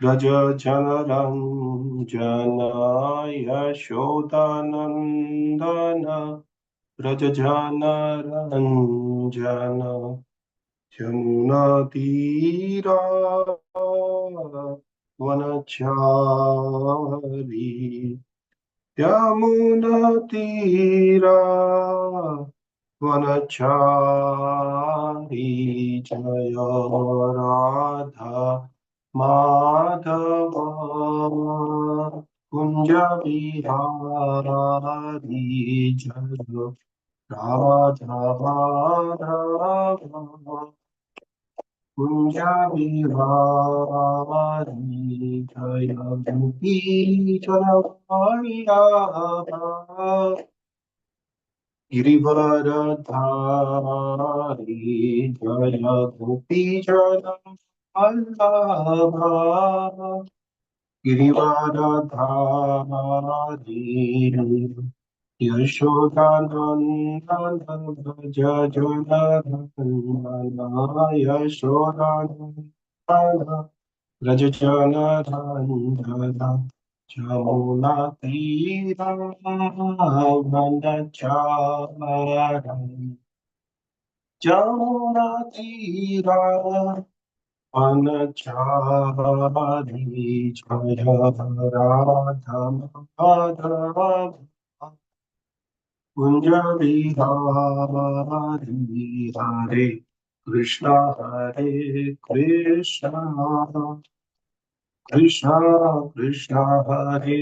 व्रज जनरञ्जन यशोदानन्दन व्रज जनरञ्जन यमुनातीरा वनचारी यमुनातीरा वनचारी जय राधा माधव कुंज बिहारी जय राधा माधव कुंज बिहारी जय गोपी गिरिवरधारी जय गोपीजन वल्लभा गिरिवरधारी यशोदानन्दन व्रज जनरञ्जन यशोदानन्दन व्रज जनरञ्जन यमुनातीरावनचारी यमुनातीरा वनचारी जय राधा माधव कुंज बिहारी हरे कृष्णा कृष्णा कृष्णा हरे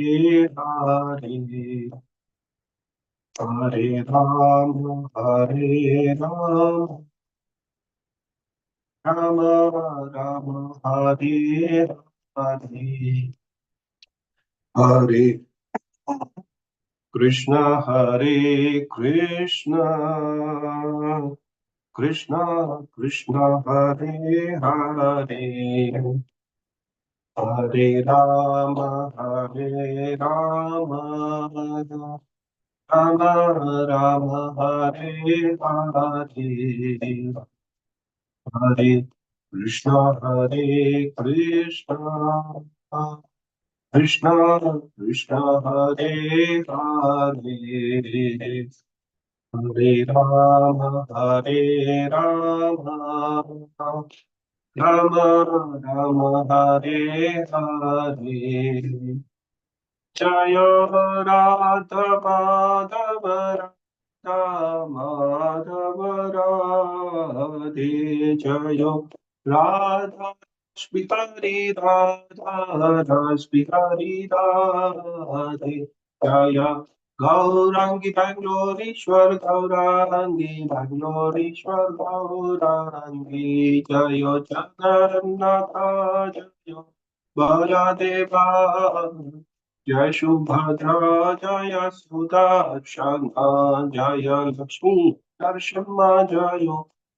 हरे हरे राम राम राम हरे हरे हरे कृष्णा कृष्णा कृष्णा हरे हरे हरे राम राम राम हरे हरे हरे कृष्णा कृष्णा कृष्णा हरे हरे हरे राम राम राम हरे हरे जय राधा माधव राधा माधव राधे जय राधा श्रीहरि राधा श्रीहरि राधे जय गौरांगी बैंगलोरेश्वर गौरांगी बैंगलोरेश्वर गौरांगी जय जगन्नाथ जय बलदेवा जय सुभद्रा जय सुदर्शना जय लक्ष्मी नरसिंह जय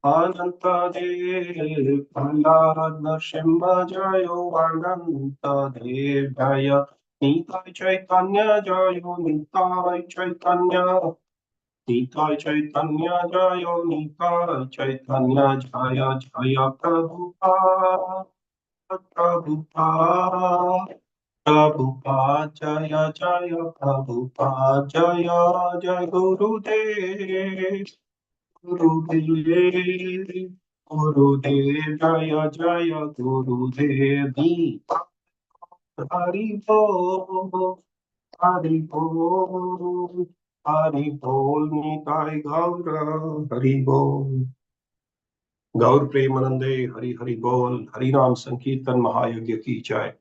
अनंत देव प्रहलाद नरसिंह जय अनंत देव जय निताय चैतन्य जय निताय चैतन्य निताय चैतन्य जय निताय चैतन्य जय जय प्रभुपाद प्रभुपाद प्रभुपाद जय जय प्रभुपाद जय जय गुरुदेव गुरुदेव गुरुदेव जय जय गुरुदेव हरि बोल हरि बोल हरि बोल निताय गौर हरि बोल गौर प्रेमानंदे हरि हरि बोल हरि नाम संकीर्तन महायज्ञ की जय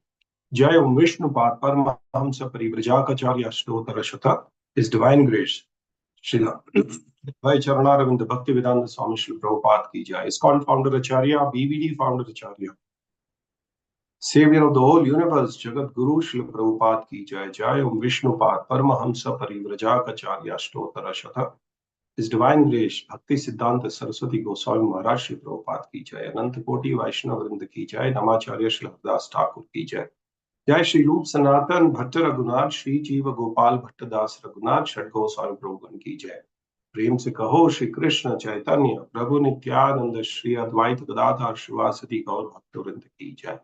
जय ओम विष्णुपाद परमहंस परिव्रजाचार्य स्तोत्र शतक इस डिवाइन ग्रेस श्रीला भाई चरणारविंद भक्ति वेदांत स्वामी श्री प्रभुपाद की जय इस्कॉन फाउंडर आचार्य बीवीडी founder acharya saviour of the whole universe jagat guru Shri Prabhupada की जय जय ओम विष्णुपाद परमहंस परिव्रजाचार्य स्तोत्र शतक इस डिवाइन ग्रेस भक्ति सिद्धांत सरस्वती गोस्वामी महाराज श्री प्रभुपाद की जय अनंत कोटि वैष्णव वृंद की जय नमाचार्य श्री हरदास ठाकुर की जय जय श्री रूप सनातन भट्ट रघुनाथ श्री जीव गोपाल भट्टदास रघुनाथ षट गोस्वामी प्रभुगण की जय प्रेम से कहो श्री कृष्ण चैतन्य प्रभु नित्यानंद श्री अद्वैत गदाधर शिवासदि गौर भक्तवृंद की जय।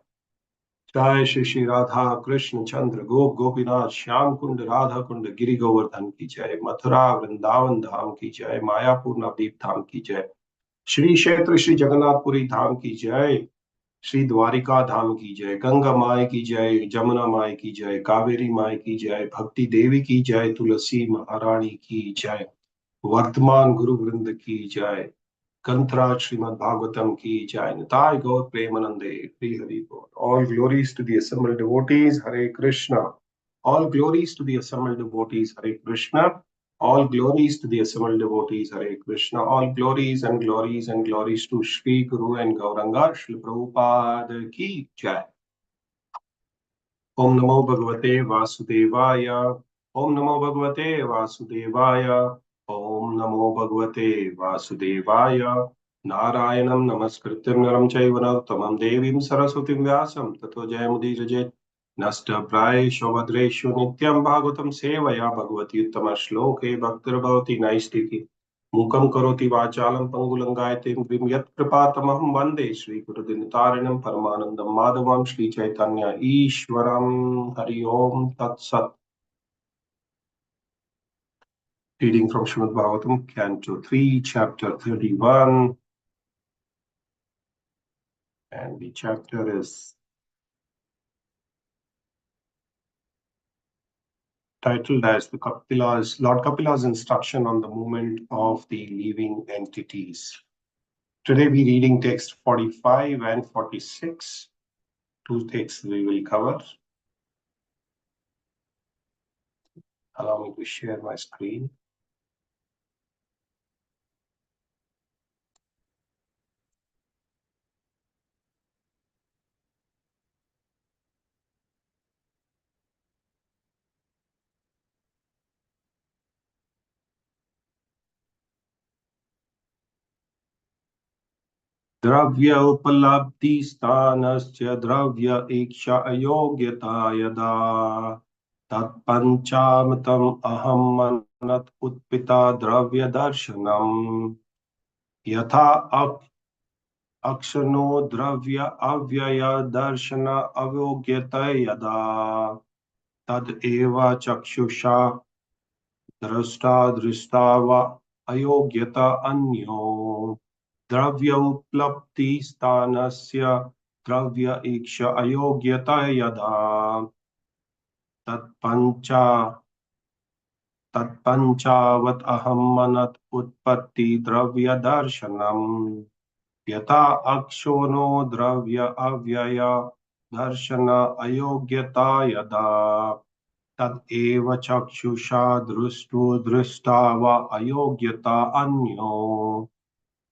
जय श्री श्री राधा कृष्ण चंद्र गोप गोपीनाथ श्याम कुंड राधा कुंड गिरि गोवर्धन की जय। मथुरा वृंदावन धाम की जय। मायापुर नवदीप धाम की जय। श्री क्षेत्र श्री जगन्नाथपुरी धाम की जय। श्री द्वारिका धाम की जय। गंगा माई की जय। जमुना माई की जय। कावेरी माई की जय। भक्ति देवी की जय। तुलसी महारानी की जय। वर्तमान गुरु वृंद की जय। ग्रंथराज श्रीमद् भागवतम की जय। निताय गौर प्रेमानंदे हरि हरि बोल। All glories to the assembled devotees. Hare Krishna. All glories to the assembled devotees. Hare Krishna. All glories to the assembled devotees. Hare Krishna. All glories and glories and glories to Shri Guru and Gauranga Shri Prabhupada ki jai. Om Namo Bhagavate Vasudevaya. Om Namo Bhagavate Vasudevaya. Om Namo Bhagavate Vasudevaya. नारायणं नमस्कृत्यं नरं चैव नरोत्तमं देवीं सरस्वतीं व्यासं ततो जयमुदीरयेत्। नष्टप्रायेषु भद्रेषु नित्यं भागवतं सेवया भगवती उत्तमश्लोके भक्तिर्भवति नैष्टिकी। मूकं करोति वाचालं पङ्गुलङ्गायते गिरिं यत्कृपातमहं वन्दे श्रीगुरुदिनतारिणं परमानन्दं माधवं श्रीचैतन्य ईश्वरं। हरि ओम तत्सत्। Reading from Srimad Bhagavatam, Canto 3, Chapter 31. And the chapter is titled as Lord Kapila's instruction on the movement of the living entities. Today we're reading text 45 and 46. Two texts we will cover. Allow me to share my screen. द्रव्य उपलब्धि स्थानस्य द्रव्य इच्छा अयोग्यता यदा तत्पंचामृतम् अहं मनत् उत्पिता द्रव्य दर्शनम् यथा अक्षनो द्रव्य अव्यय दर्शन अयोग्यत यदा तद एव चक्षुषा दृष्टा दृष्टा व अयोग्यता अन्यो द्रव्य उपलब्धि स्थानस्य द्रव्य इक्ष अयोग्यता यदा तत्पंचावत अहं मनत् उत्पत्ति द्रव्य दर्शनम् यथा अक्षोनो द्रव्य अव्यय दर्शन अयोग्यता यदा तद एव चक्षुषा दृष्टो दृष्टा व अयोग्यता अन्यो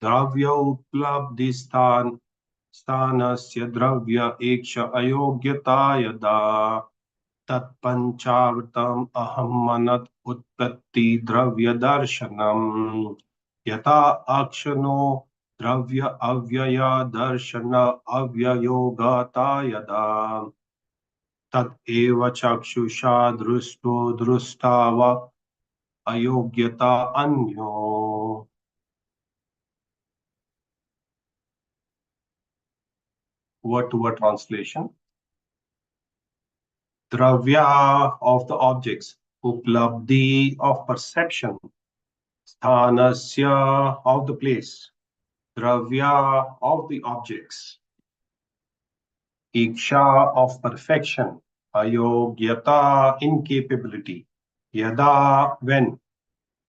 द्रव्य उपलब्धि स्थानस्य द्रव्य इक्ष अयोग्यता यदा तत्पंचावृतम् अहं मनत् उत्पत्ति द्रव्य दर्शनम् यथा अक्षनो द्रव्य अव्यय दर्शन अव्ययोगता यदा तद एव चक्षुषा दृष्टो दृष्टा व अयोग्यता अन्यो. Word to word translation. Dravya of the objects, uplabdhi of perception, sthanasya of the place, dravya of the objects, iksha of perfection, ayogyata incapability, yada when,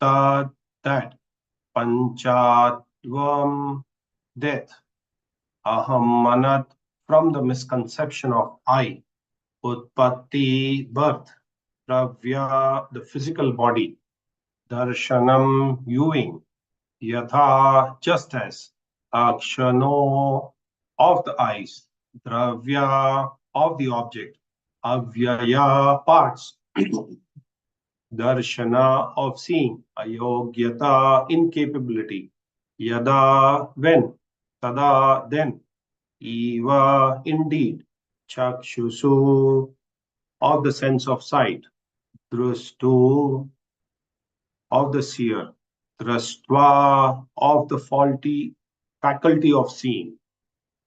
tad that, panchatvam death, aham manat from the misconception of I, utpatti birth, dravya the physical body, darshanam viewing, yatha just as, akshano of the eyes, dravya of the object, avyaya parts, darshana of seeing, ayogyata incapability, yada when, tada then, eva indeed, chakshusu of the sense of sight, drustu of the seer, Drastva, of the faulty faculty of seeing.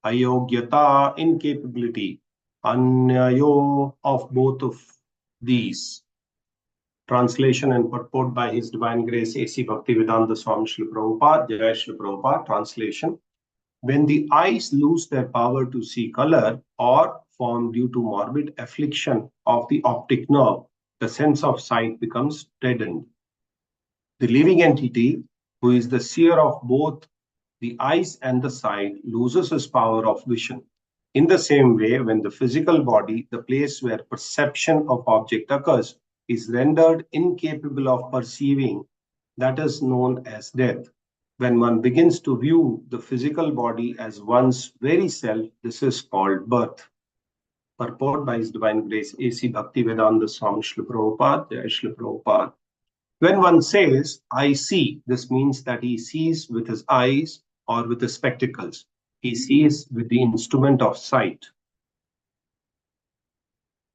Ayogyata, incapability. Anyayo, of both of these. Translation and purport by His Divine Grace A.C. Bhaktivedanta Swami Srila Prabhupada, Jai Srila Prabhupada. Translation: when the eyes lose their power to see color or form due to morbid affliction of the optic nerve, the sense of sight becomes deadened. The living entity, who is the seer of both the eyes and the sight, loses his power of vision. In the same way, when the physical body, the place where perception of object occurs, is rendered incapable of perceiving, that is known as death. When one begins to view the physical body as one's very self, this is called birth. Purport by His Divine Grace A.C. Bhaktivedanta Swami Srila Prabhupada, Jai Srila Prabhupada. When one says, I see, this means that he sees with his eyes or with his spectacles. He sees with the instrument of sight.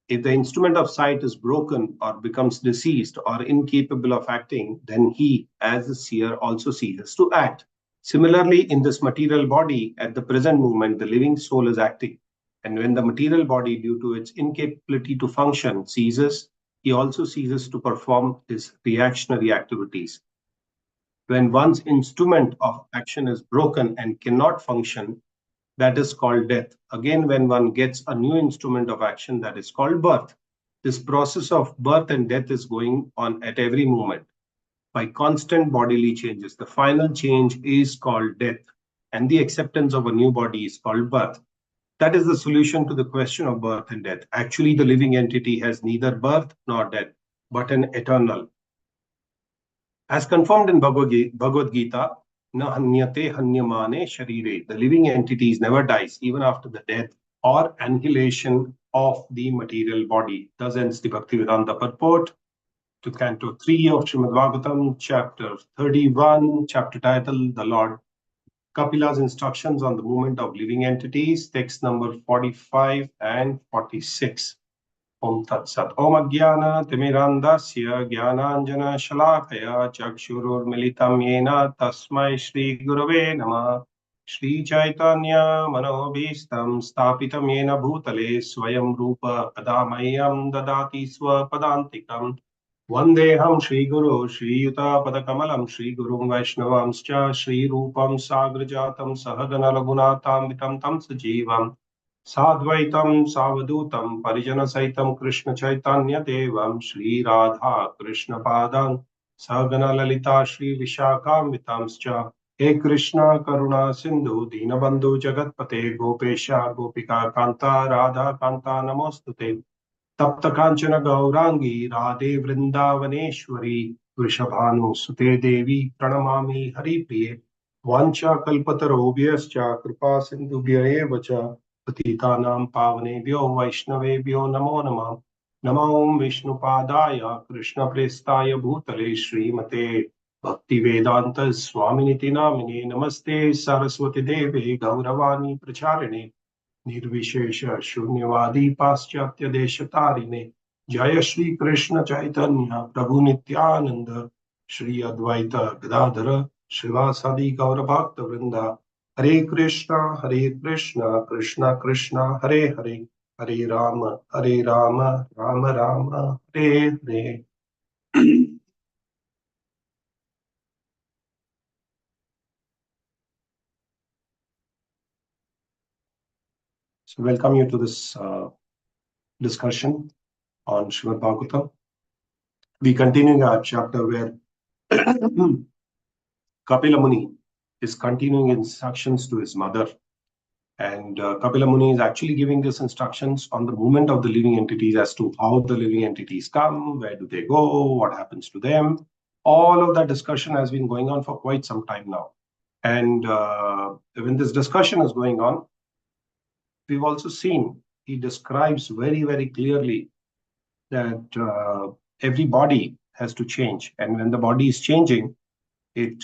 If the instrument of sight is broken or becomes diseased or incapable of acting, then he, as a seer, also ceases to act. Similarly, in this material body, at the present moment, the living soul is acting. And when the material body, due to its incapability to function, ceases, he also ceases to perform his reactionary activities. When one's instrument of action is broken and cannot function, that is called death. Again, when one gets a new instrument of action, that is called birth. This process of birth and death is going on at every moment by constant bodily changes. The final change is called death, and the acceptance of a new body is called birth. That is the solution to the question of birth and death. Actually, the living entity has neither birth nor death, but an eternal. As confirmed in Bhagavad Gita, na hanyate hanyamane sharire. The living entities never dies, even after the death or annihilation of the material body. Thus ends the Bhaktivedanta purport to Canto 3 of Srimad Bhagavatam, Chapter 31, chapter title, The Lord Kapila's Instructions on the Movement of Living Entities, text number 45 and 46. Om Tat Sat. Om Ajnana Timirandasya Jnananjana Shalakaya Chakshururmilitam Yena Tasmai Shri Gurave Namah. Shri Chaitanya Manobhistam Stapitam Yena Bhutale Swayam Rupa Padamayam Dadati Swapadantikam. Vandeham Shri Guru Shri Yuta Padakamalam Shri Gurum Vaishnavamscha Shri Rupam Sagrajatam Sahagana Lagunatam Vitam Tam Sajivam Sadvaitam Savadutam Parijana Saitam Krishna Chaitanya Devam Shri Radha Krishna Padam Sagana Lalita Shri Vishakam Vitamscha. He Krishna Karuna Sindhu Dinabandhu Jagatpate Gopesha Gopika Kanta Radha Kanta Namostute. तप्त कांचन गौरांगी राधे वृंदावनेश्वरी वृषभानुसुते देवी प्रणमामि हरिप्रिये वाञ्छा कल्पतरुभ्यश्च कृपा सिन्धुभ्य एव च पतितानां पावनेभ्यो वैष्णवेभ्यो नमो नमः नमो विष्णुपादाय कृष्णप्रेष्ठाय भूतले श्रीमते भक्तिवेदान्त स्वामिनिति नामिने नमस्ते सरस्वती देवे गौरवाणी प्रचारिणे निर्विशेष शून्यवादी पाश्चात्य देश तारिणे जय श्री कृष्ण चैतन्य प्रभु नित्यानंद श्री अद्वैत गदाधर श्रीवासादि गौर भक्त वृंदा हरे Krishna Krishna Krishna Hare Hare Hare Ram Ram Ram Hare Hare. So welcome you to this discussion on Srimad Bhagavatam. We continue our chapter where Kapila Muni is continuing instructions to his mother. And Kapila Muni is actually giving these instructions on the movement of the living entities as to how the living entities come, where do they go, what happens to them. All of that discussion has been going on for quite some time now. And when this discussion is going on, we've also seen he describes very, very clearly that every body has to change. And when the body is changing, it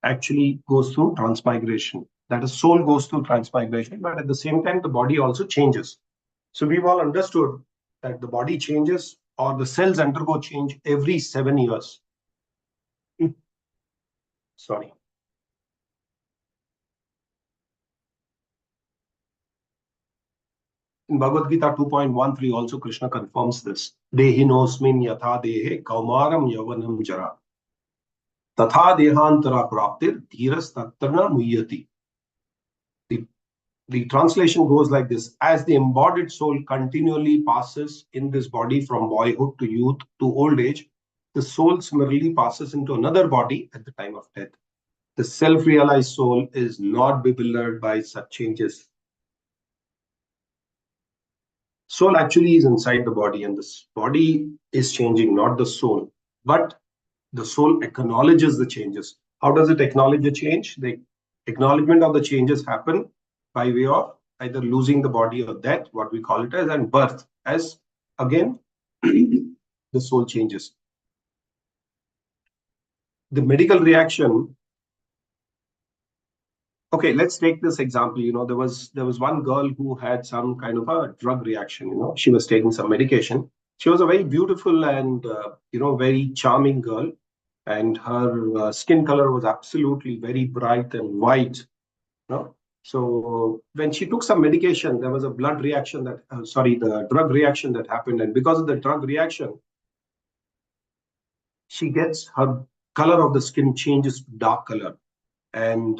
actually goes through transmigration. That is, soul goes through transmigration, but at the same time, the body also changes. So we've all understood that the body changes or the cells undergo change every 7 years. Sorry. In Bhagavad Gita 2.13 also Krishna confirms this. Dehinosmin yatha dehe kaumaram yavanam jara. Tatha dehantara praptir dhiras tattarna muyati. The, the translation goes like this. As the embodied soul continually passes in this body from boyhood to youth to old age, the soul similarly passes into another body at the time of death. The self-realized soul is not bewildered by such changes. Soul actually is inside the body, and this body is changing, not the soul. But the soul acknowledges the changes. How does it acknowledge the change? The acknowledgement of the changes happen by way of either losing the body or death, what we call it as, and birth, as again the soul changes. The medical reaction. Okay, let's take this example. There was one girl who had some kind of a drug reaction. She was taking some medication. She was a very beautiful and very charming girl, and her skin color was absolutely very bright and white. So when she took some medication, there was a blood reaction the drug reaction that happened, and because of the drug reaction, she gets her color of the skin changes to dark color, and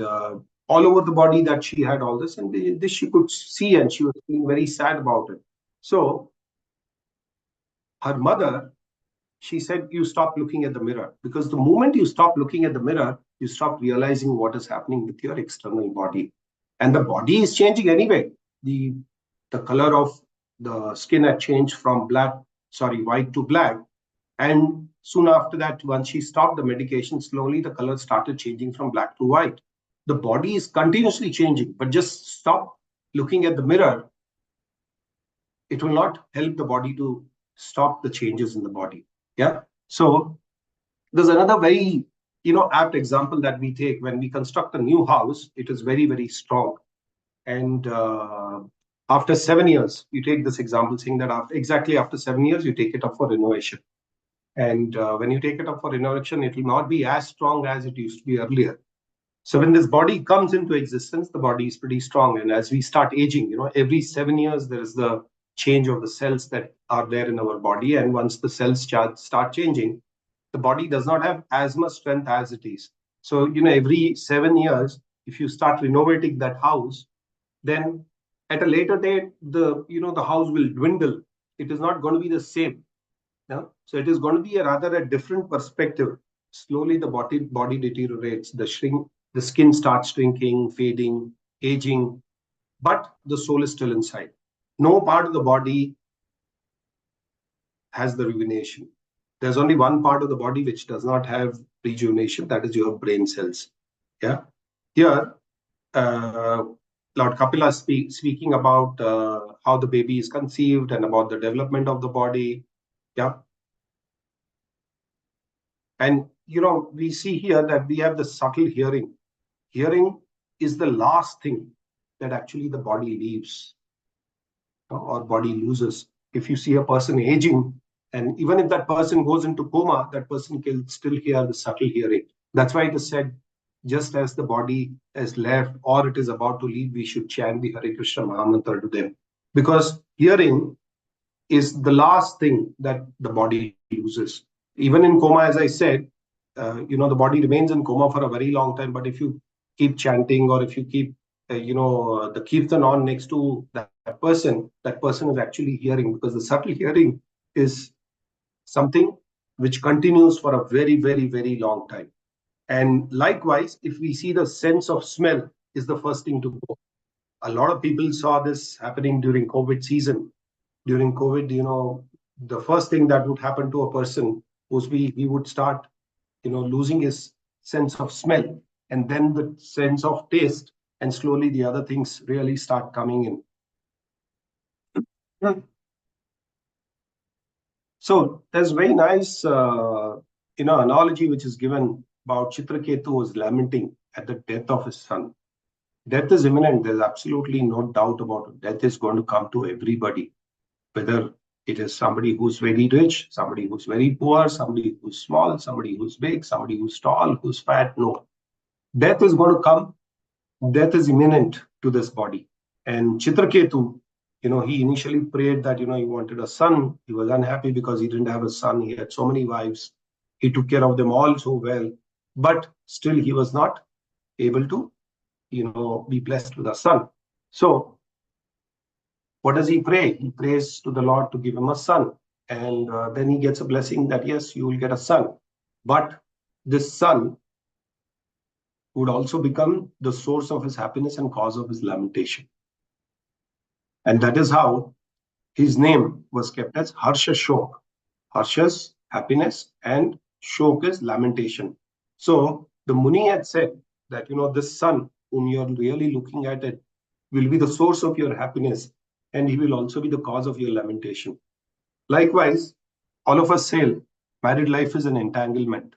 all over the body that she had all this, and this she could see, and she was feeling very sad about it. So her mother, she said, you stop looking at the mirror, because the moment you stop looking at the mirror, you stop realizing what is happening with your external body, and the body is changing anyway. The color of the skin had changed from white to black, and soon after that, once she stopped the medication, slowly the color started changing from black to white. The body is continuously changing, but just stop looking at the mirror. It will not help the body to stop the changes in the body. Yeah. So there's another very apt example that we take when we construct a new house. It is very, very strong. And after 7 years, you take this example saying that exactly after 7 years, you take it up for renovation. And when you take it up for renovation, it will not be as strong as it used to be earlier. So when this body comes into existence, the body is pretty strong. And as we start aging, every 7 years, there is the change of the cells that are there in our body. And once the cells start changing, the body does not have as much strength as it is. So, every 7 years, if you start renovating that house, then at a later date, the house will dwindle. It is not going to be the same. Yeah? So it is going to be rather a different perspective. Slowly the body deteriorates, the skin starts shrinking, fading, aging, but the soul is still inside. No part of the body has the rejuvenation. There's only one part of the body which does not have rejuvenation, that is your brain cells. Yeah. Here, Lord Kapila speaking about how the baby is conceived and about the development of the body. Yeah. And we see here that we have the subtle hearing. Hearing is the last thing that actually the body leaves or body loses. If you see a person aging, and even if that person goes into coma, that person can still hear the subtle hearing. That's why it is said, just as the body is left or it is about to leave, we should chant the Hare Krishna Mahamantra to them. Because hearing is the last thing that the body loses. Even in coma, as I said, the body remains in coma for a very long time. But if you keep chanting, or if you keep, the kirtan on next to that person is actually hearing, because the subtle hearing is something which continues for a very, very, very long time. And likewise, if we see the sense of smell is the first thing to go. A lot of people saw this happening during COVID season. During COVID, the first thing that would happen to a person was he would start, losing his sense of smell, and then the sense of taste, and slowly the other things really start coming in. So there's very nice, analogy which is given about Chitraketu was lamenting at the death of his son. Death is imminent. There's absolutely no doubt about it. Death is going to come to everybody, whether it is somebody who's very rich, somebody who's very poor, somebody who's small, somebody who's big, somebody who's tall, who's fat. No, Death is going to come. Death is imminent to this body. And Chitraketu, he initially prayed that, he wanted a son. He was unhappy because he didn't have a son. He had so many wives. He took care of them all so well. But still, he was not able to, be blessed with a son. So what does he pray? He prays to the Lord to give him a son. And then he gets a blessing that, yes, you will get a son. But this son would also become the source of his happiness and cause of his lamentation. And that is how his name was kept as Harsha Shok. Harsha's happiness and Shok is lamentation. So the Muni had said that, this son whom you're really looking at it will be the source of your happiness, and he will also be the cause of your lamentation. Likewise, all of us say married life is an entanglement.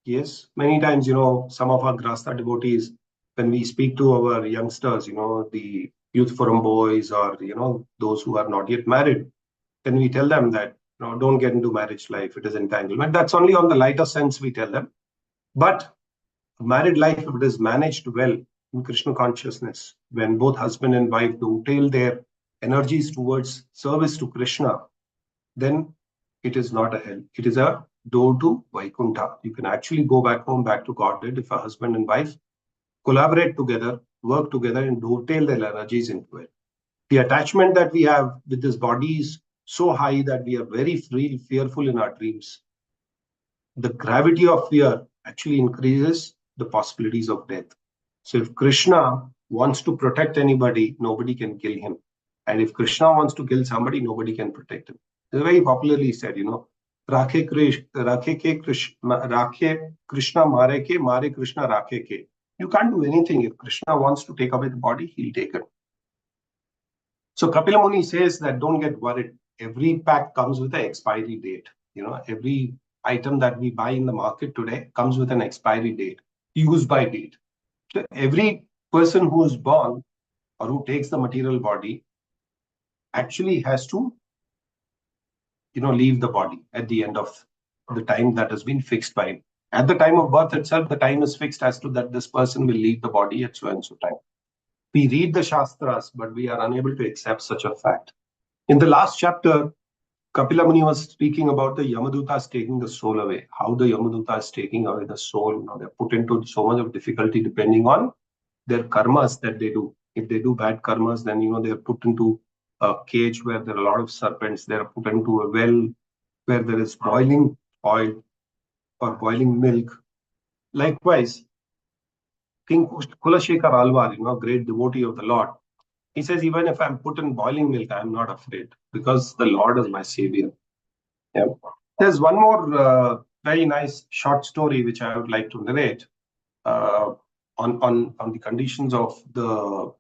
Yes, many times, some of our Grasta devotees, when we speak to our youngsters, the youth forum boys or, those who are not yet married, then we tell them that, don't get into marriage life. It is entanglement. That's only on the lighter sense we tell them. But married life, if it is managed well in Krishna consciousness, when both husband and wife dovetail their energies towards service to Krishna, then it is not a hell. It is a door to Vaikuntha. You can actually go back home, back to Godhead, if a husband and wife collaborate together, work together, and dovetail their energies into it. The attachment that we have with this body is so high that we are very fearful in our dreams. The gravity of fear actually increases the possibilities of death. So if Krishna wants to protect anybody, nobody can kill him. And if Krishna wants to kill somebody, nobody can protect him. It's very popularly said, Rakhe Krishna mare Krishna rakhe ke. You can't do anything. If Krishna wants to take away the body, he'll take it. So Kapila Muni says that don't get worried. Every pack comes with an expiry date. Every item that we buy in the market today comes with an expiry date, use by date. So every person who is born or who takes the material body actually has to, leave the body at the end of the time that has been fixed by him. At the time of birth itself, the time is fixed as to that this person will leave the body at so and so time. We read the Shastras, but we are unable to accept such a fact. In the last chapter, Kapila Muni was speaking about the Yamadutas taking the soul away, how the Yamadutas taking away the soul. They're put into so much of difficulty depending on their karmas that they do. If they do bad karmas, then, they're put into a cage where there are a lot of serpents. They're put into a well where there is boiling oil or boiling milk. Likewise, King Kulashekar Alwar, great devotee of the Lord, he says, even if I'm put in boiling milk, I'm not afraid because the Lord is my savior. Yeah. There's one more very nice short story which I would like to narrate on the conditions of the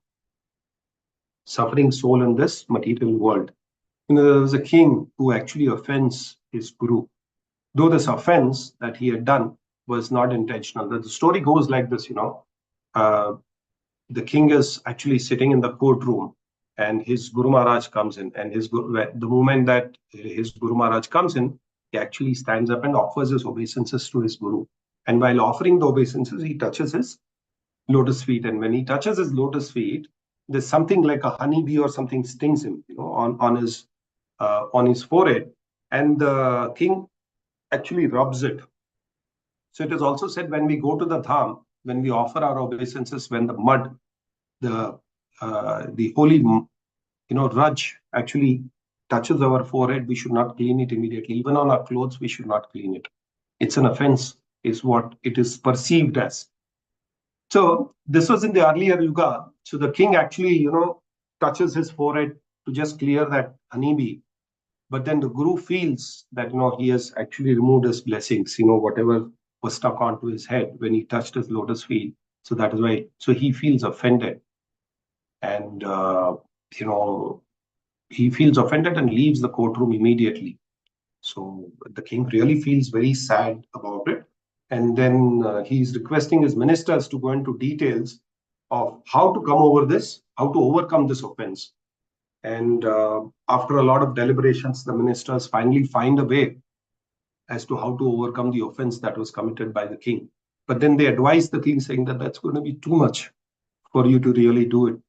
suffering soul in this material world. There was a king who actually offends his guru, though this offense that he had done was not intentional. The story goes like this, the king is actually sitting in the courtroom and his Guru Maharaj comes in, and the moment that his Guru Maharaj comes in, he actually stands up and offers his obeisances to his Guru. And while offering the obeisances, he touches his lotus feet. And when he touches his lotus feet, there's something like a honeybee or something stings him, on his forehead. And the king actually rubs it. So it is also said when we go to the dham, when we offer our obeisances, when the mud, the holy, raj actually touches our forehead, we should not clean it immediately. Even on our clothes, we should not clean it. It's an offense, is what it is perceived as. So this was in the earlier Yuga. So the king actually, touches his forehead to just clear that honeybee. But then the guru feels that, he has actually removed his blessings, whatever was stuck onto his head when he touched his lotus feet. So that is why, so he feels offended. And, he feels offended and leaves the courtroom immediately. So the king really feels very sad about it. And then he's requesting his ministers to go into details of how to come over this, how to overcome this offense. And after a lot of deliberations, the ministers finally find a way as to how to overcome the offense that was committed by the king. But then they advise the king, saying that that's going to be too much for you to really do it.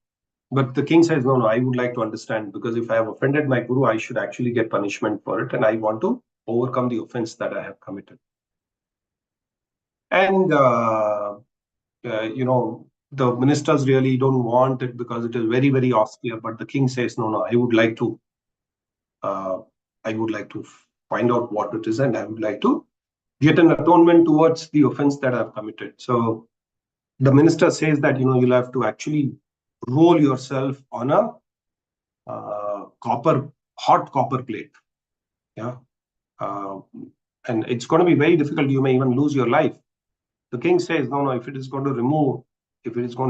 But the king says, no, I would like to understand, because if I have offended my guru, I should actually get punishment for it, and I want to overcome the offense that I have committed. And, the ministers really don't want it because it is very, very austere. But the king says, no, uh, I would like to find out what it is, and I would like to get an atonement towards the offense that I've committed. So the minister says that, you'll have to actually roll yourself on a hot copper plate. Yeah. And it's going to be very difficult. You may even lose your life. The king says, no, if it is going to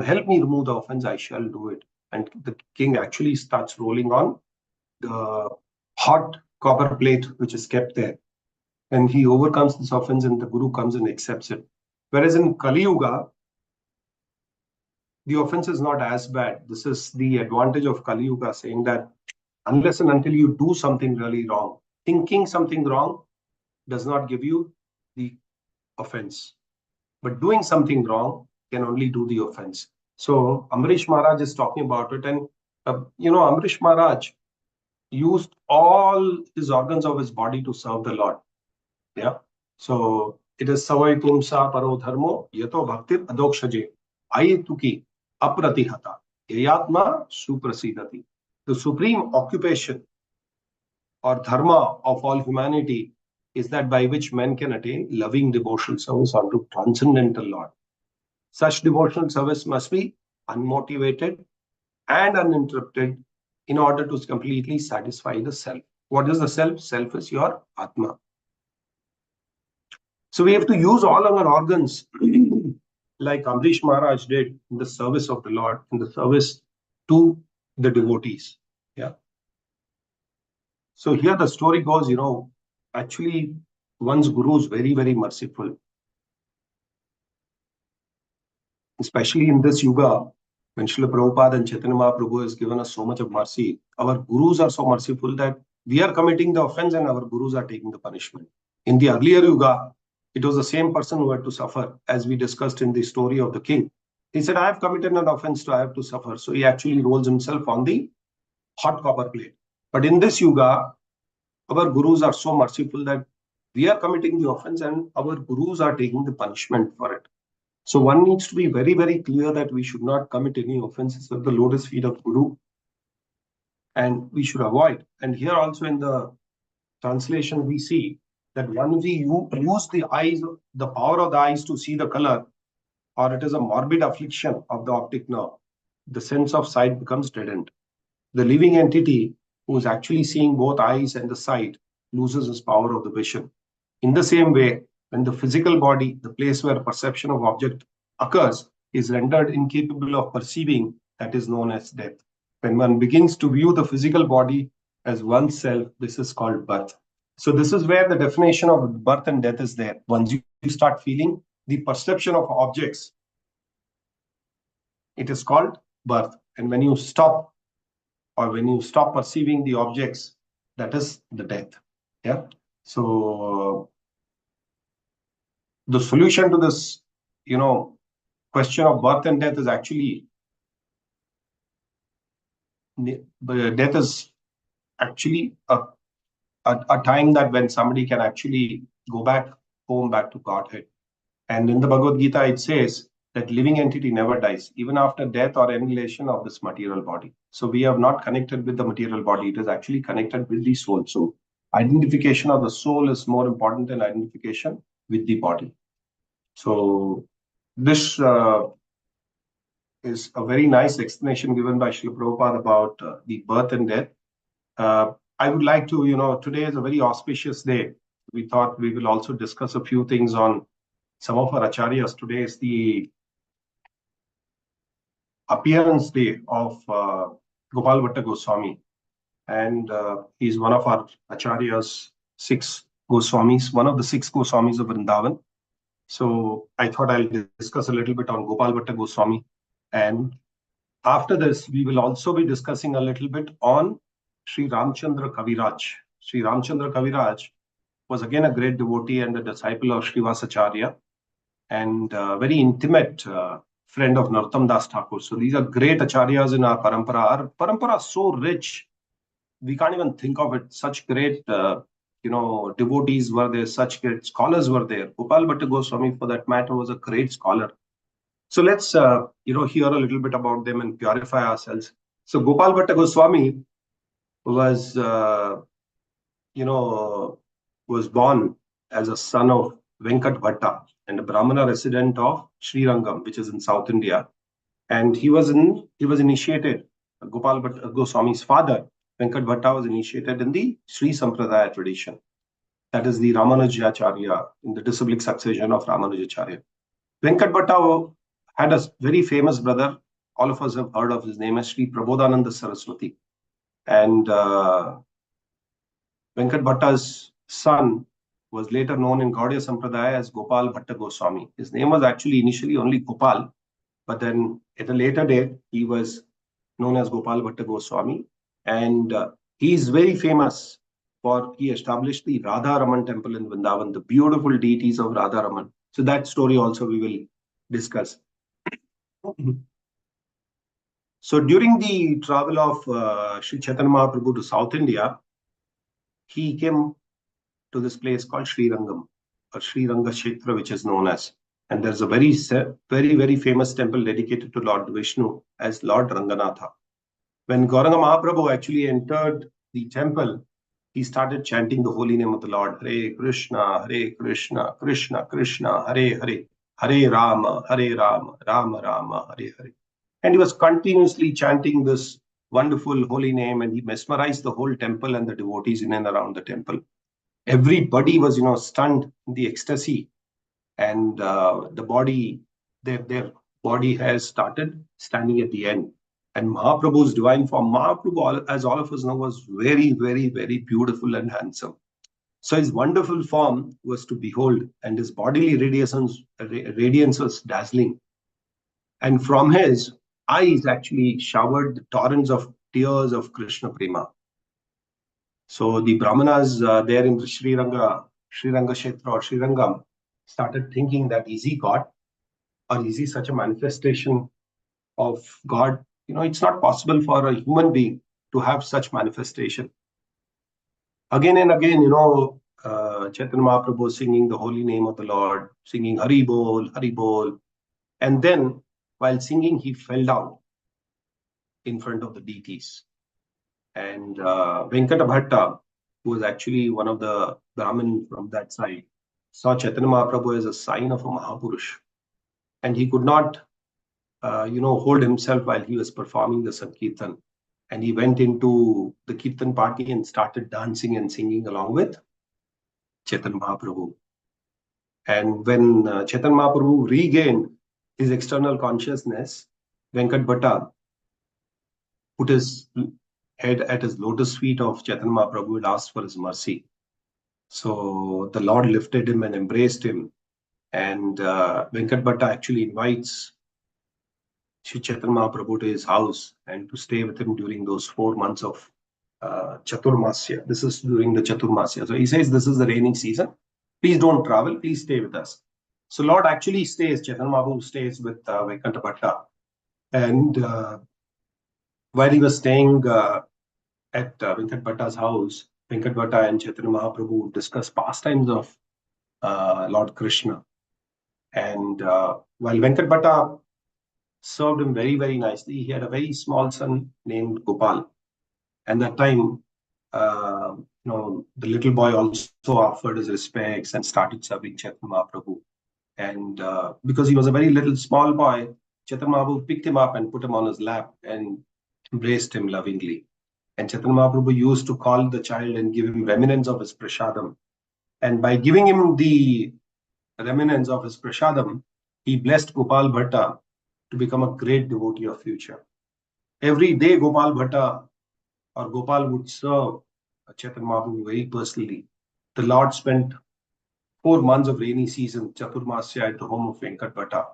help me remove the offense, I shall do it. And the king actually starts rolling on the hot copper plate, which is kept there. And he overcomes this offense, and the guru comes and accepts it. Whereas in Kali Yuga, the offense is not as bad. This is the advantage of Kali Yuga, saying that unless and until you do something really wrong, thinking something wrong does not give you the offense. But doing something wrong can only do the offense. So Amrish Maharaj is talking about it. And, Amrish Maharaj used all his organs of his body to serve the Lord. Yeah. So it is Savai Pumsa Paro Dharmo Yato Bhaktir Adokshaje Ayatuki Apratihata Yayatma Suprasidati. The supreme occupation or dharma of all humanity is that by which men can attain loving devotional service unto transcendental Lord. Such devotional service must be unmotivated and uninterrupted in order to completely satisfy the self. What is the self? Self is your Atma. So we have to use all our organs like Amrish Maharaj did in the service of the Lord, in the service to the devotees. Yeah. So here the story goes, actually one's guru is very, very merciful. Especially in this yuga, when Srila Prabhupada and Chaitanya Mahaprabhu has given us so much of mercy, our gurus are so merciful that we are committing the offense and our gurus are taking the punishment. In the earlier yuga, it was the same person who had to suffer, as we discussed in the story of the king. He said, I have committed an offense, so I have to suffer. So he actually rolls himself on the hot copper plate. But in this yuga, our gurus are so merciful that we are committing the offense and our gurus are taking the punishment for it. So one needs to be very, very clear that we should not commit any offenses at the lotus feet of Guru. And we should avoid. And here also in the translation, we see that when we use the eyes, the power of the eyes to see the color, or it is a morbid affliction of the optic nerve, the sense of sight becomes deadened. The living entity who is actually seeing both eyes and the sight loses his power of the vision. In the same way, when the physical body, the place where perception of object occurs, is rendered incapable of perceiving, that is known as death. When one begins to view the physical body as oneself, this is called birth. So this is where the definition of birth and death is there. Once you start feeling the perception of objects, it is called birth. And when you stop perceiving the objects, that is the death. Yeah. So the solution to this, question of birth and death is actually, death is actually a time that when somebody can actually go back home, back to Godhead. And in the Bhagavad Gita, it says that living entity never dies, even after death or annihilation of this material body. So we have not connected with the material body. It is actually connected with the soul. So identification of the soul is more important than identification with the body. So this is a very nice explanation given by Srila Prabhupada about the birth and death. I would like to, today is a very auspicious day. We thought we will also discuss a few things on some of our acharyas. Today is the appearance day of Gopal Bhatta Goswami. And he's one of our acharyas, 6 Goswamis, one of the 6 Goswamis of Vrindavan. So I thought I'll discuss a little bit on Gopal Bhatta Goswami. And after this, we will also be discussing a little bit on Sri Ramchandra Kaviraj. Sri Ramchandra Kaviraj was again a great devotee and a disciple of Srivasacharya. and very intimate friend of Narottam Das Thakur. So these are great acharyas in our parampara. Our parampara is so rich, we can't even think of it. Such great, devotees were there, such great scholars were there. Gopal Bhatta Goswami, for that matter, was a great scholar. So let's, hear a little bit about them and purify ourselves. So Gopal Bhatta Goswami was, was born as a son of Venkat Bhatta and a Brahmana resident of Srirangam, which is in South India. And he was initiated. Gopal Bhatta Goswami's father, Venkat Bhatta, was initiated in the Sri Sampradaya tradition. That is the Ramanujacharya, in the disciplic succession of Ramanujacharya. Venkat Bhatta had a very famous brother. All of us have heard of his name as Sri Prabodhananda Saraswati. And Venkat Bhatta's son was later known in Gaudiya Sampradaya as Gopal Bhatta Goswami. His name was actually initially only Gopal, but then at a later date, he was known as Gopal Bhatta Goswami. And he is very famous for he established the Radha Raman temple in Vrindavan, the beautiful deities of Radha Raman. So that story also we will discuss. So during the travel of Sri Chaitanya Mahaprabhu to South India, he came to this place called Srirangam, or Sri Ranga Kshetra, which is known as. And there's a very, very, very famous temple dedicated to Lord Vishnu as Lord Ranganatha. When Gauranga Mahaprabhu actually entered the temple, he started chanting the holy name of the Lord. Hare Krishna, Krishna Krishna, Hare Hare, Hare Rama, Rama Rama, Hare Hare. And he was continuously chanting this wonderful holy name, and he mesmerized the whole temple and the devotees in and around the temple. Everybody was, stunned in the ecstasy, and the body, their body has started standing at the end. And Mahaprabhu's divine form, Mahaprabhu, as all of us know, was very, very, very beautiful and handsome. So his wonderful form was to behold, and his bodily radiance was dazzling. And from his eyes actually showered the torrents of tears of Krishna Prema. So the Brahmanas there in the Sri Ranga Kshetra or Sri Rangam started thinking that is he God, or is he such a manifestation of God? It's not possible for a human being to have such manifestation. Again and again, Chaitanya Mahaprabhu singing the holy name of the Lord, singing Hari Bol, Hari Bol. And then while singing, he fell down in front of the deities. And Venkata Bhatta, who was actually one of the Brahmin from that side, saw Chaitanya Mahaprabhu as a sign of a Mahapurush. And he could not, hold himself while he was performing the Sankirtan. And he went into the Kirtan party and started dancing and singing along with Chaitanya Mahaprabhu. And when Chaitanya Mahaprabhu regained his external consciousness, Venkat Bhatta put his head at his lotus feet of Chaitanya Mahaprabhu and asked for his mercy. So the Lord lifted him and embraced him. And Venkat Bhatta actually invites Sri Chaitanya Mahaprabhu to his house and to stay with him during those 4 months of Chaturmasya. This is during the Chaturmasya. So he says, this is the rainy season. Please don't travel. Please stay with us. So Lord actually stays, Chaitanya Mahaprabhu stays with Venkata Bhatta. And while he was staying at Venkat Bhatta's house, Venkat Bhatta and Chaitanya Mahaprabhu discussed pastimes of Lord Krishna. And while Venkat Bhatta served him very, very nicely, he had a very small son named Gopal. And that time, the little boy also offered his respects and started serving Chaitanya Mahaprabhu. And because he was a very little small boy, Chaitanya Mahaprabhu picked him up and put him on his lap and embraced him lovingly. And Chaitanya Mahaprabhu used to call the child and give him remnants of his prasadam. And by giving him the remnants of his prasadam, he blessed Gopal Bhatta to become a great devotee of future. Every day, Gopal Bhatta or Gopal would serve Chaitanya Mahaprabhu very personally. The Lord spent 4 months of rainy season, Chaturmasya, at the home of Venkat Bhatta.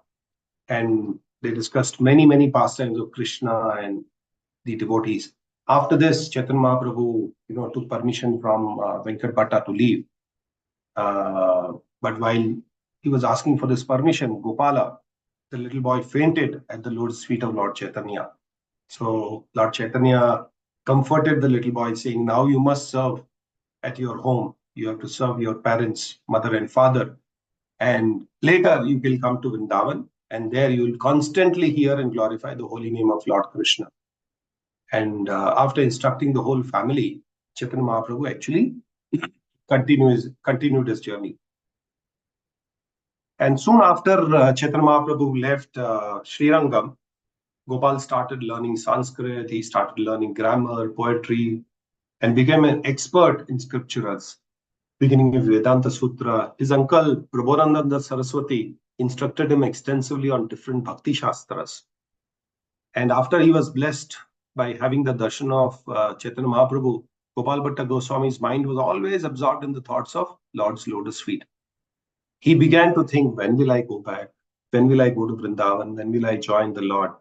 And they discussed many, many pastimes of Krishna and the devotees. After this, Chaitanya Mahaprabhu, took permission from Venkat Bhatta to leave. But while he was asking for this permission, Gopala, the little boy, fainted at the lotus feet of Lord Chaitanya. So Lord Chaitanya comforted the little boy, saying, now you must serve at your home. You have to serve your parents, mother and father. And later you will come to Vrindavan, and there you will constantly hear and glorify the holy name of Lord Krishna. And after instructing the whole family, Chaitanya Mahaprabhu actually continued his journey. And soon after Chaitanya Mahaprabhu left Srirangam, Gopal started learning Sanskrit, he started learning grammar, poetry, and became an expert in scriptures, beginning with Vedanta Sutra. His uncle, Prabodhananda Saraswati, instructed him extensively on different Bhakti Shastras. And after he was blessed by having the darshan of Chaitanya Mahaprabhu, Gopal Bhatta Goswami's mind was always absorbed in the thoughts of Lord's lotus feet. He began to think, when will I go back? When will I go to Vrindavan? When will I join the Lord?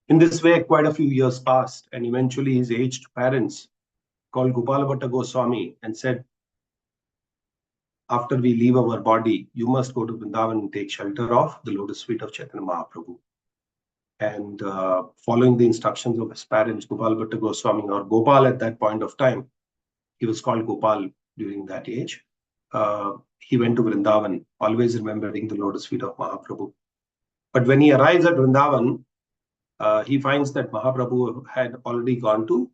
In this way, quite a few years passed, and eventually his aged parents called Gopal Bhatta Goswami and said, after we leave our body, you must go to Vrindavan and take shelter of the lotus feet of Chaitanya Mahaprabhu. And following the instructions of his parents, Gopal Bhatta Goswami, or Gopal at that point of time, he was called Gopal during that age. He went to Vrindavan, always remembering the lotus feet of Mahaprabhu. But when he arrives at Vrindavan, he finds that Mahaprabhu had already gone to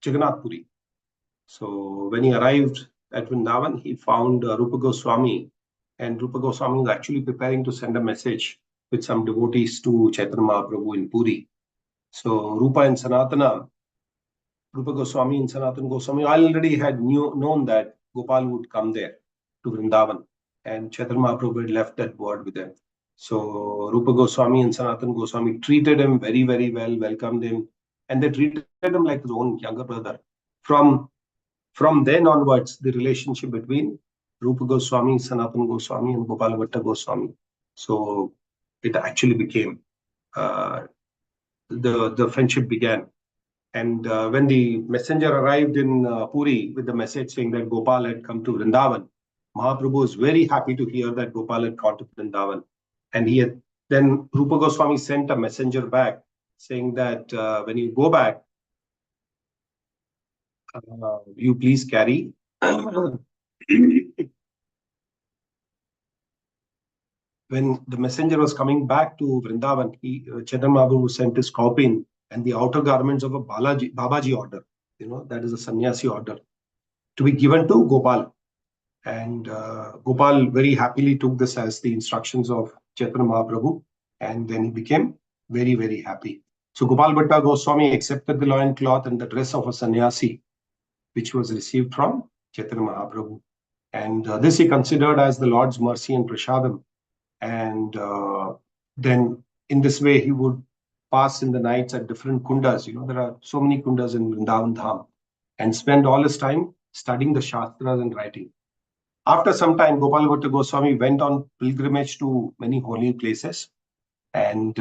Jagannath Puri. So when he arrived at Vrindavan, he found Rupa Goswami, and Rupa Goswami was actually preparing to send a message with some devotees to Chaitanya Mahaprabhu in Puri. So Rupa Goswami and Sanatana Goswami already had known that Gopal would come there to Vrindavan, and Chaitanya Mahaprabhu had left that word with them. So Rupa Goswami and Sanatana Goswami treated him very, very well, welcomed him, and they treated him like his own younger brother. From then onwards, the relationship between Rupa Goswami, Sanatana Goswami, and Gopal Bhatta Goswami, so it actually became, the friendship began. And when the messenger arrived in Puri with the message saying that Gopal had come to Vrindavan, Mahaprabhu was very happy to hear that Gopal had gone to Vrindavan. And then Rupa Goswami sent a messenger back saying that when you go back, you please carry when the messenger was coming back to Vrindavan, Chaitanya Mahaprabhu sent his kaupin and the outer garments of a Babaji order, that is a sannyasi order, to be given to Gopal. And Gopal very happily took this as the instructions of Chaitanya Mahaprabhu, and then he became very, very happy. So Gopal Bhatta Goswami accepted the loin cloth and the dress of a sannyasi, which was received from Chaitanya Mahaprabhu. And this he considered as the Lord's mercy and prasadam. And then in this way, he would pass in the nights at different kundas. There are so many kundas in Vrindavan Dham, and spend all his time studying the Shastras and writing. After some time, Gopal Bhatta Goswami went on pilgrimage to many holy places, and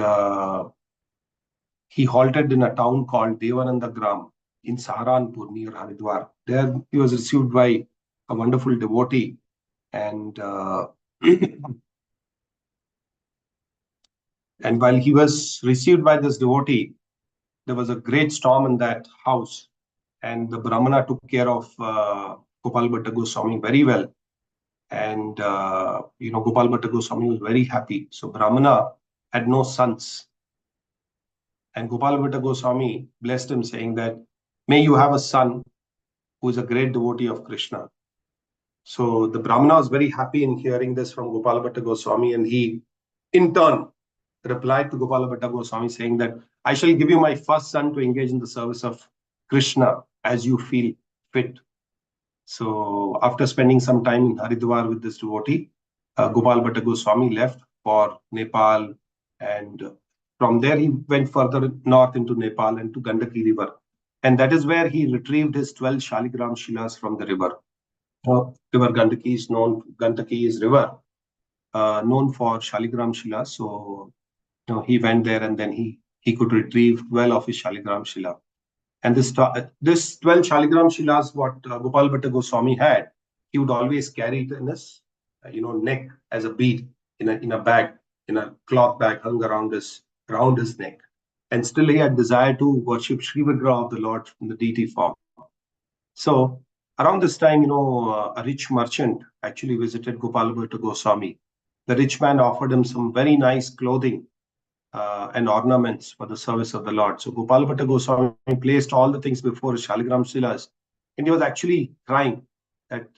he halted in a town called Devananda Gram in Saharanpur near Haridwar. There he was received by a wonderful devotee, and and while he was received by this devotee, there was a great storm in that house, and the Brahmana took care of Gopal Bhatta Goswami very well. And Gopal Bhatta Goswami was very happy. So Brahmana had no sons, and Gopal Bhatta Goswami blessed him, saying that, may you have a son who is a great devotee of Krishna. So the Brahmana was very happy in hearing this from Gopal Bhatta Goswami, and he in turn replied to Gopal Bhatta Goswami saying that, I shall give you my first son to engage in the service of Krishna as you feel fit. So after spending some time in Haridwar with this devotee, Gopal Bhatta Goswami left for Nepal, and from there he went further north into Nepal and to Gandaki river. And that is where he retrieved his 12 Shaligram Shilas from the river. River Gandaki is known, Gandaki is river known for Shaligram Shilas. So he went there, and then he could retrieve 12 of his Shaligram Shila. And this 12 Shaligram Shilas, what Gopal Bhatta Goswami had, he would always carry it in his neck as a bead in a bag, in a cloth bag hung around his neck. And still he had desire to worship Sri Vigraha of the Lord in the deity form. So around this time, a rich merchant actually visited Gopal Bhatta Goswami. The rich man offered him some very nice clothing and ornaments for the service of the Lord. So Gopal Bhatta Goswami placed all the things before Shaligram Silas, and he was actually crying that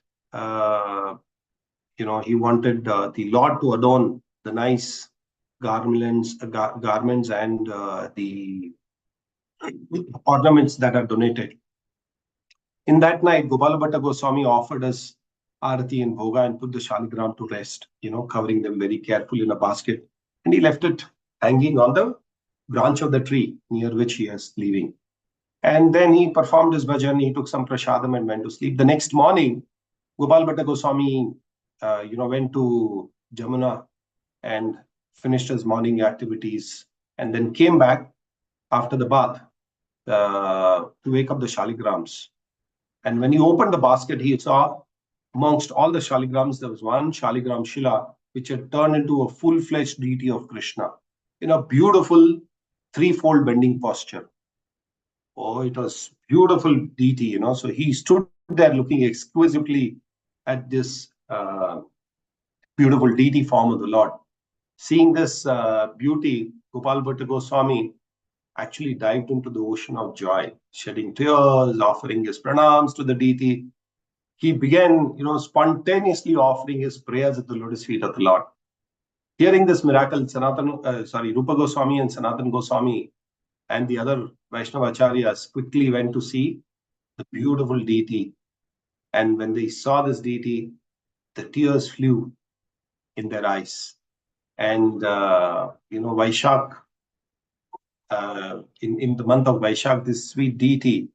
he wanted the Lord to adorn the nice garments and the ornaments that are donated. In that night, Gopal Bhatta Goswami offered us Arati and Bhoga and put the Shaligram to rest, covering them very carefully in a basket. And he left it hanging on the branch of the tree near which he is leaving. And then he performed his bhajan, he took some prasadam and went to sleep. The next morning, Gopal Bhatta Goswami, went to Jamuna and finished his morning activities and then came back after the bath to wake up the Shaligrams. And when he opened the basket, he saw amongst all the Shaligrams, there was one Shaligram Shila, which had turned into a full-fledged deity of Krishna in a beautiful threefold bending posture. Oh, it was beautiful deity, So he stood there looking exquisitely at this beautiful deity form of the Lord. Seeing this beauty, Gopal Bhatta Goswami actually dived into the ocean of joy, shedding tears, offering his pranams to the deity. He began, spontaneously offering his prayers at the lotus feet of the Lord. Hearing this miracle, Rupa Goswami and Sanatan Goswami and the other Vaishnava Acharyas quickly went to see the beautiful deity. And when they saw this deity, the tears flew in their eyes. And, Vaishak, in the month of Vaishak, this sweet deity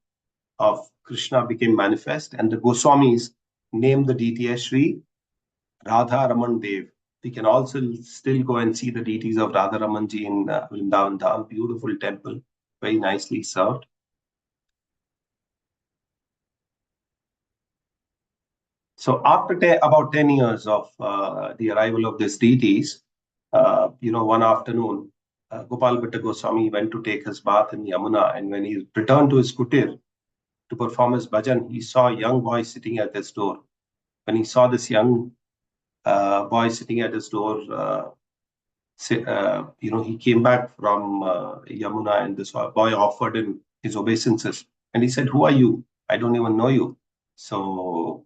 of Krishna became manifest, and the Goswamis named the deity as Sri Radha Raman Dev. We can also still go and see the deities of Radha Ramanji in Vrindavan Dham, beautiful temple, very nicely served. So after about 10 years of the arrival of these deities, one afternoon, Gopal Bhatta Goswami went to take his bath in Yamuna, and when he returned to his kutir to perform his bhajan, he saw a young boy sitting at his door. When he saw this young boy sitting at his door, he came back from Yamuna, and this boy offered him his obeisances. And he said, "Who are you? I don't even know you." So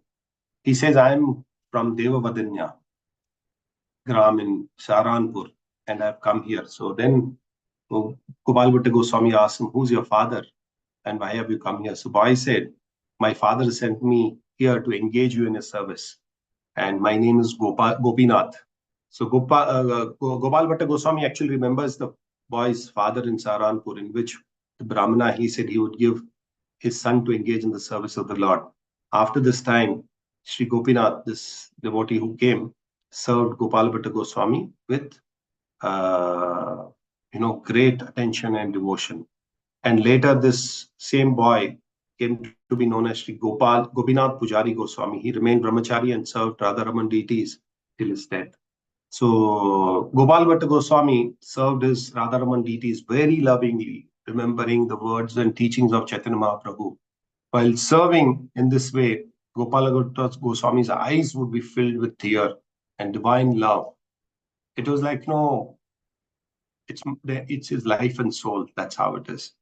he says, "I'm from Devavadanya, Gram in Saranpur, and I've come here." So then Gopal Bhatta Goswami asked him, "Who's your father? And why have you come here?" So boy said, "My father sent me here to engage you in his service. And my name is Gopinath." So Gopal Bhatta Goswami actually remembers the boy's father in Saranpur, in which the Brahmana, he said he would give his son to engage in the service of the Lord. After this time, Sri Gopinath, this devotee who came, served Gopal Bhatta Goswami with great attention and devotion. And later, this same boy came to be known as Sri Gopinath Pujari Goswami. He remained brahmachari and served Radharaman deities till his death. So Gopal Bhatta Goswami served his Radharaman deities very lovingly, remembering the words and teachings of Chaitanya Mahaprabhu. While serving in this way, Gopal Bhatta Goswami's eyes would be filled with tear and divine love. It was like, it's his life and soul. That's how it is.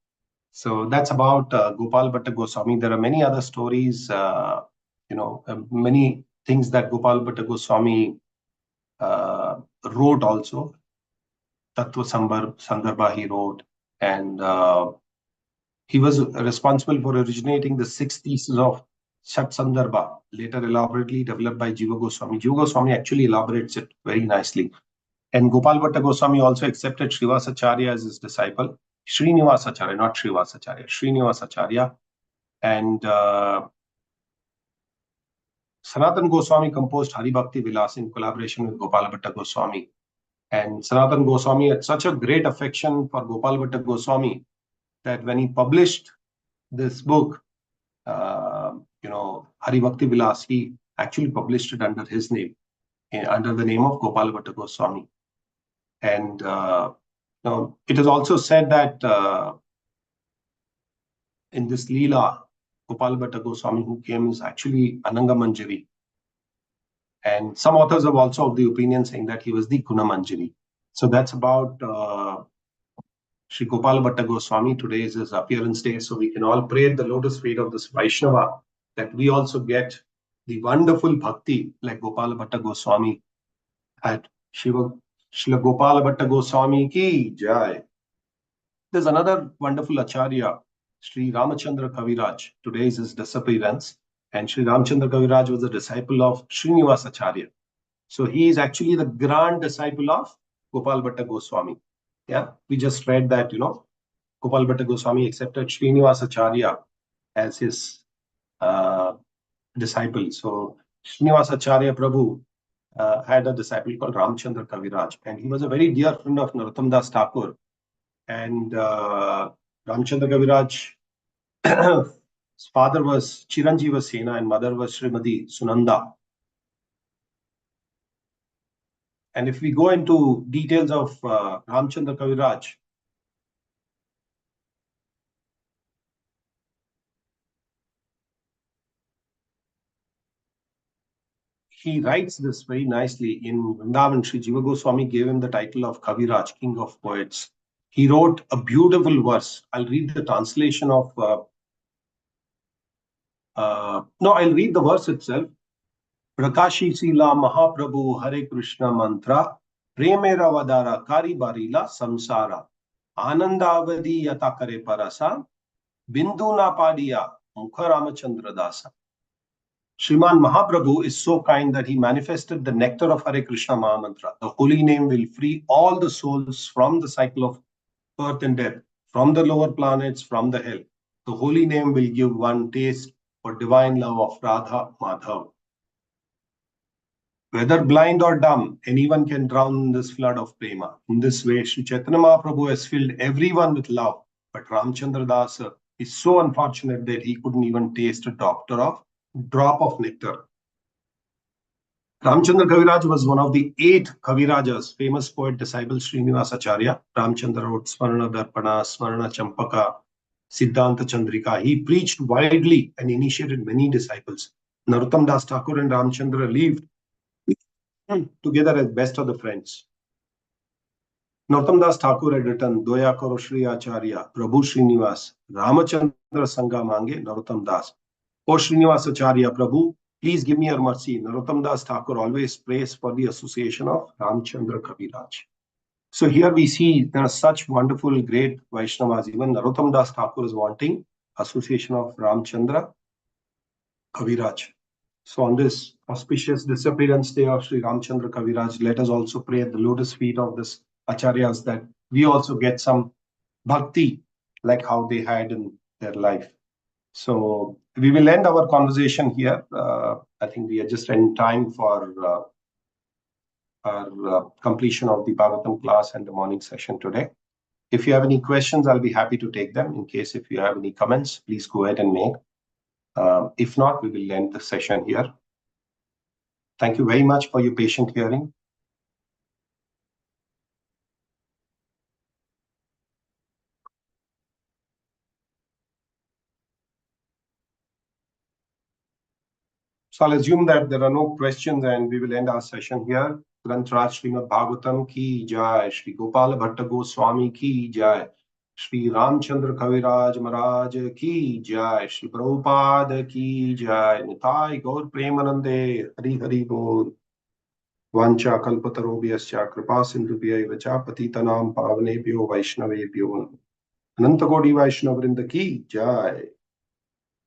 So that's about Gopal Bhatta Goswami. There are many other stories, many things that Gopal Bhatta Goswami wrote also. Tattva Sandarbha he wrote, and he was responsible for originating the 6 theses of Shat Sandarbha, later elaborately developed by Jiva Goswami. Jiva Goswami actually elaborates it very nicely. And Gopal Bhatta Goswami also accepted Srivasacharya as his disciple. Srinivasacharya, not Srivasacharya, Srinivasacharya. And Sanatan Goswami composed Hari Bhakti Vilas in collaboration with Gopal Bhatta Goswami. And Sanatan Goswami had such a great affection for Gopal Bhatta Goswami that when he published this book, Hari Bhakti Vilas, he actually published it under his name. under the name of Gopal Bhatta Goswami. And it is also said that in this Leela, Gopal Bhatta Goswami who came is actually Ananga Manjari. And some authors have also of the opinion saying that he was the Guna Manjari. So that's about Sri Gopal Bhatta Goswami. Today is his appearance day, so we can all pray at the lotus feet of this Vaishnava that we also get the wonderful bhakti like Gopal Bhatta Goswami had. Shila Gopal Bhatta Goswami ki jai. There's another wonderful Acharya, Sri Ramachandra Kaviraj. Today is his disappearance. And Sri Ramachandra Kaviraj was a disciple of Srinivas Acharya. So he is actually the grand disciple of Gopal Bhatta Goswami. Yeah, we just read that, Gopal Bhatta Goswami accepted Srinivas Acharya as his disciple. So Srinivas Acharya Prabhu had a disciple called Ramchandra Kaviraj, and he was a very dear friend of Narottam Das Thakur. And Ramchandra Kaviraj, his father was Chiranjeeva Sena and mother was Srimati Sunanda. And if we go into details of Ramchandra Kaviraj, he writes this very nicely in Vrindavan. Sri Jiva Goswami gave him the title of Kaviraj, King of Poets. He wrote a beautiful verse. I'll read the translation of. I'll read the verse itself. Prakashi Sila Mahaprabhu Hare Krishna Mantra Premera Vadara Kari Barila Samsara Anandavadi Yatakare Parasa Bindu Napadiya Mukha Ramachandra Dasa. Sriman Mahaprabhu is so kind that he manifested the nectar of Hare Krishna Mahamantra. The holy name will free all the souls from the cycle of birth and death, from the lower planets, from the hell. The holy name will give one taste for divine love of Radha Madhav. Whether blind or dumb, anyone can drown in this flood of prema. In this way, Sri Chaitanya Mahaprabhu has filled everyone with love. But Ramchandra Dasa is so unfortunate that he couldn't even taste a drop of nectar. Ramchandra Kaviraj was one of the 8 Kavirajas, famous poet disciple Srinivas Acharya. Ramchandra wrote Smarana Darpana, Smarana Champaka, Siddhanta Chandrika. He preached widely and initiated many disciples. Narottam Das Thakur and Ramchandra lived together as best of the friends. Narottam Das Thakur had written, Doya Karo Shri Acharya, Prabhu Srinivas, Ramachandra Sangha Mange, Narottam Das. O Srinivas Acharya Prabhu, please give me your mercy. Narottam Das Thakur always prays for the association of Ramchandra Kaviraj. So here we see there are such wonderful, great Vaishnavas. Even Narottam Das Thakur is wanting association of Ramchandra Kaviraj. So on this auspicious disappearance day of Sri Ramchandra Kaviraj, let us also pray at the lotus feet of this Acharyas that we also get some bhakti like how they had in their life. So we will end our conversation here. I think we are just in time for our completion of the Bhagavatam class and the morning session today. If you have any questions, I'll be happy to take them. In case if you have any comments, please go ahead and make. If not, we will end the session here. Thank you very much for your patient hearing. So I'll assume that there are no questions and we will end our session here. Grantraj Srimad Bhagavatam ki jai, Shri Gopal Bhatta Goswami ki jai, Shri Ramchandra Kaviraj Maharaj ki jai, Shri Prabhupada ki jai, Nitai Gaur Premanande, Hari Hari Bol. Vancha Kalpatarobhyascha Kripa Sindhubhya Vacha Patitanam Pavanebhyo Vaishnavebhyo. Ananta Koti Vaishnavrinda ki jai.